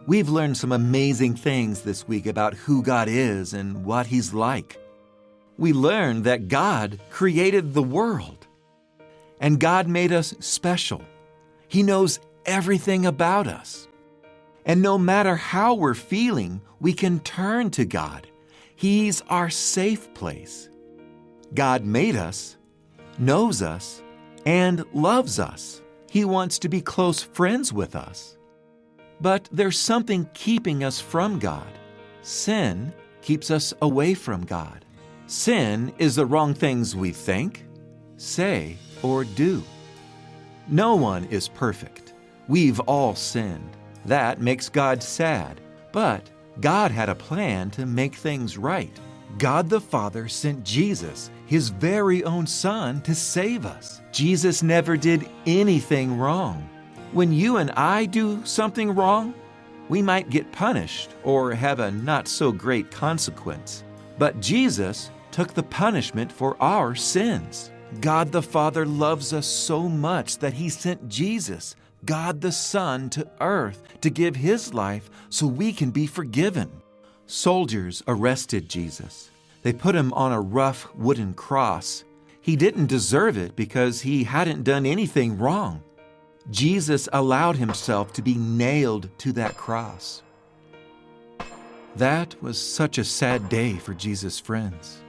We've learned some amazing things this week about who God is and what He's like. We learned that God created the world, and God made us special. He knows everything about us. And no matter how we're feeling, we can turn to God. He's our safe place. God made us, knows us, and loves us. He wants to be close friends with us. But there's something keeping us from God. Sin keeps us away from God. Sin is the wrong things we think, say, or do. No one is perfect. We've all sinned. That makes God sad. But God had a plan to make things right. God the Father sent Jesus, His very own Son, to save us. Jesus never did anything wrong. When you and I do something wrong, we might get punished or have a not-so-great consequence. But Jesus took the punishment for our sins. God the Father loves us so much that He sent Jesus, God the Son, to earth to give His life so we can be forgiven. Soldiers arrested Jesus. They put Him on a rough wooden cross. He didn't deserve it because He hadn't done anything wrong. Jesus allowed Himself to be nailed to that cross. That was such a sad day for Jesus' friends.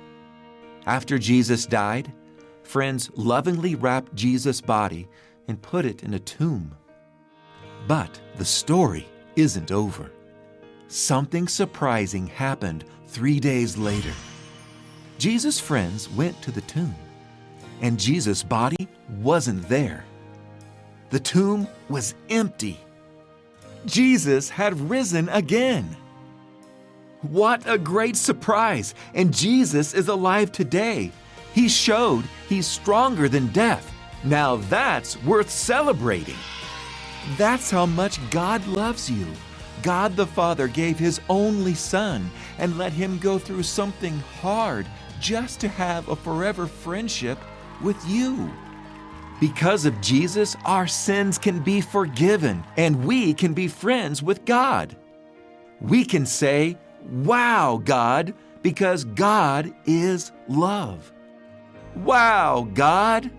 After Jesus died, friends lovingly wrapped Jesus' body and put it in a tomb. But the story isn't over. Something surprising happened 3 days later. Jesus' friends went to the tomb, and Jesus' body wasn't there. The tomb was empty. Jesus had risen again. What a great surprise! And Jesus is alive today. He showed He's stronger than death. Now that's worth celebrating. That's how much God loves you. God the Father gave His only Son and let Him go through something hard just to have a forever friendship with you. Because of Jesus, our sins can be forgiven and we can be friends with God. We can say, "Wow, God," because God is love. Wow, God!